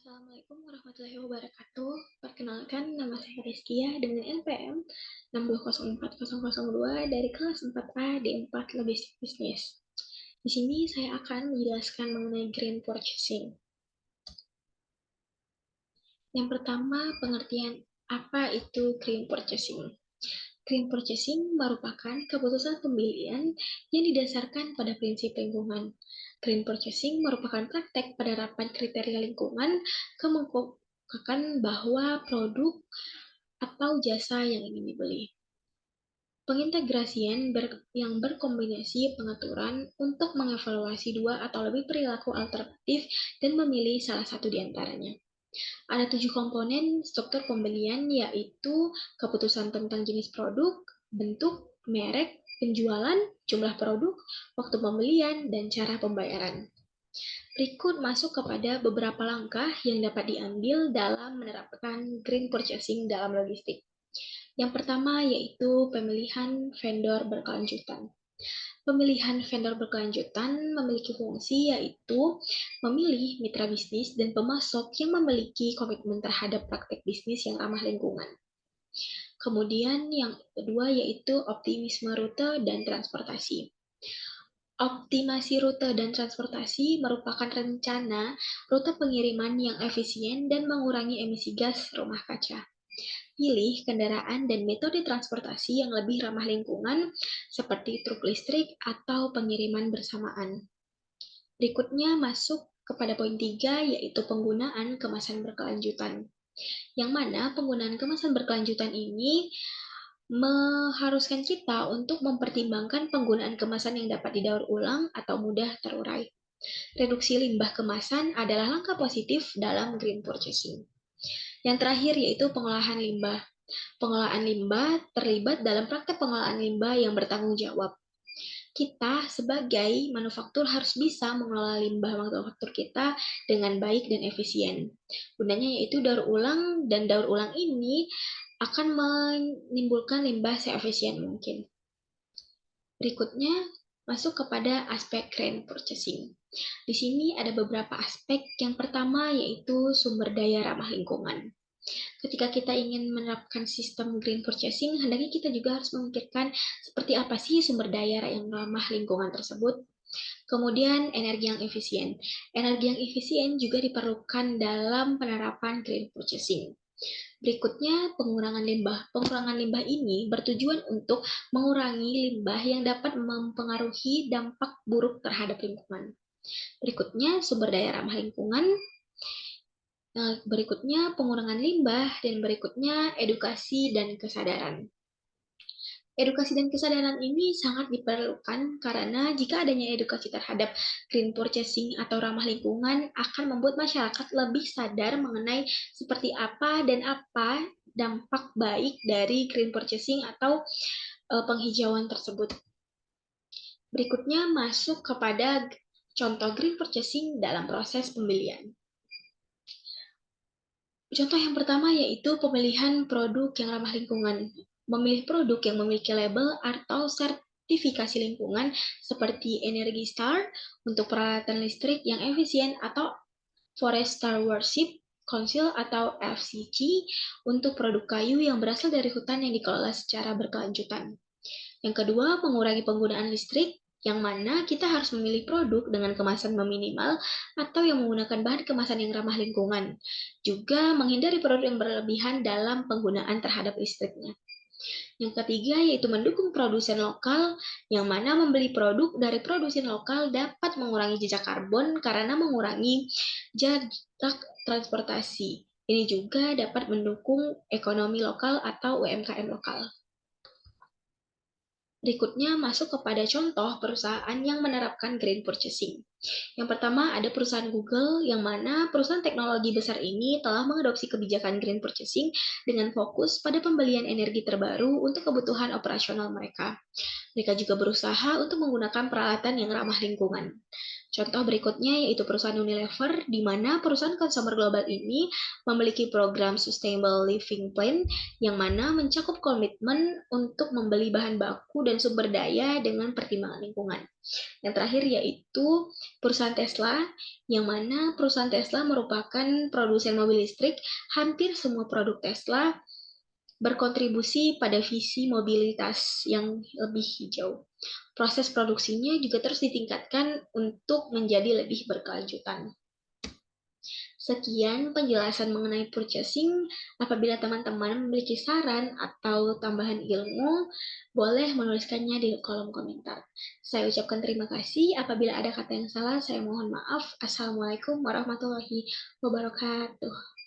Assalamualaikum warahmatullahi wabarakatuh. Perkenalkan, nama saya Rizkia dengan NPM 6204002 dari kelas 4A D4 Logistik Bisnis. Di sini saya akan menjelaskan mengenai green purchasing. Yang pertama, pengertian apa itu green purchasing. Green purchasing merupakan keputusan pembelian yang didasarkan pada prinsip lingkungan. Green purchasing merupakan praktek penerapan kriteria lingkungan kemukakan bahwa produk atau jasa yang ingin dibeli. Pengintegrasian yang berkombinasi pengaturan untuk mengevaluasi dua atau lebih perilaku alternatif dan memilih salah satu di antaranya. Ada 7 komponen struktur pembelian, yaitu keputusan tentang jenis produk, bentuk, merek, penjualan, jumlah produk, waktu pembelian, dan cara pembayaran. Berikut masuk kepada beberapa langkah yang dapat diambil dalam menerapkan green purchasing dalam logistik. Yang pertama yaitu pemilihan vendor berkelanjutan. Pemilihan vendor berkelanjutan memiliki fungsi yaitu memilih mitra bisnis dan pemasok yang memiliki komitmen terhadap praktek bisnis yang ramah lingkungan. Kemudian yang kedua yaitu optimisme rute dan transportasi. Optimasi rute dan transportasi merupakan rencana rute pengiriman yang efisien dan mengurangi emisi gas rumah kaca. Pilih kendaraan dan metode transportasi yang lebih ramah lingkungan, seperti truk listrik atau pengiriman bersamaan. Berikutnya masuk kepada poin 3, yaitu penggunaan kemasan berkelanjutan. Yang mana penggunaan kemasan berkelanjutan ini mengharuskan kita untuk mempertimbangkan penggunaan kemasan yang dapat didaur ulang atau mudah terurai. Reduksi limbah kemasan adalah langkah positif dalam green purchasing. Yang terakhir yaitu pengolahan limbah. Pengolahan limbah terlibat dalam praktek pengolahan limbah yang bertanggung jawab. Kita sebagai manufaktur harus bisa mengelola limbah manufaktur kita dengan baik dan efisien. Gunanya yaitu daur ulang, dan daur ulang ini akan menimbulkan limbah seefisien mungkin. Berikutnya masuk kepada aspek green purchasing. Di sini ada beberapa aspek. Yang pertama yaitu sumber daya ramah lingkungan. Ketika kita ingin menerapkan sistem green purchasing, hendaknya kita juga harus memikirkan seperti apa sih sumber daya yang ramah lingkungan tersebut. Kemudian energi yang efisien. Energi yang efisien juga diperlukan dalam penerapan green purchasing. Berikutnya, pengurangan limbah. Pengurangan limbah ini bertujuan untuk mengurangi limbah yang dapat mempengaruhi dampak buruk terhadap lingkungan. Berikutnya, sumber daya ramah lingkungan. Berikutnya, pengurangan limbah, dan berikutnya, edukasi dan kesadaran. Edukasi dan kesadaran ini sangat diperlukan karena jika adanya edukasi terhadap green purchasing atau ramah lingkungan akan membuat masyarakat lebih sadar mengenai seperti apa dan apa dampak baik dari green purchasing atau penghijauan tersebut. Berikutnya masuk kepada contoh green purchasing dalam proses pembelian. Contoh yang pertama yaitu pemilihan produk yang ramah lingkungan. Memilih produk yang memiliki label atau sertifikasi lingkungan seperti Energy Star untuk peralatan listrik yang efisien atau Forest Stewardship Council atau FCC untuk produk kayu yang berasal dari hutan yang dikelola secara berkelanjutan. Yang kedua, mengurangi penggunaan listrik, yang mana kita harus memilih produk dengan kemasan meminimal atau yang menggunakan bahan kemasan yang ramah lingkungan. Juga menghindari produk yang berlebihan dalam penggunaan terhadap listriknya. Yang ketiga yaitu mendukung produsen lokal, yang mana membeli produk dari produsen lokal dapat mengurangi jejak karbon karena mengurangi jarak transportasi. Ini juga dapat mendukung ekonomi lokal atau UMKM lokal. Berikutnya masuk kepada contoh perusahaan yang menerapkan green purchasing. Yang pertama ada perusahaan Google, yang mana perusahaan teknologi besar ini telah mengadopsi kebijakan green purchasing dengan fokus pada pembelian energi terbaru untuk kebutuhan operasional mereka. Mereka juga berusaha untuk menggunakan peralatan yang ramah lingkungan. Contoh berikutnya yaitu perusahaan Unilever, di mana perusahaan konsumer global ini memiliki program Sustainable Living Plan yang mana mencakup komitmen untuk membeli bahan baku dan sumber daya dengan pertimbangan lingkungan. Yang terakhir yaitu perusahaan Tesla, yang mana perusahaan Tesla merupakan produsen mobil listrik. Hampir semua produk Tesla berkontribusi pada visi mobilitas yang lebih hijau. Proses produksinya juga terus ditingkatkan untuk menjadi lebih berkelanjutan. Sekian penjelasan mengenai purchasing. Apabila teman-teman memiliki saran atau tambahan ilmu, boleh menuliskannya di kolom komentar. Saya ucapkan terima kasih. Apabila ada kata yang salah, saya mohon maaf. Assalamualaikum warahmatullahi wabarakatuh.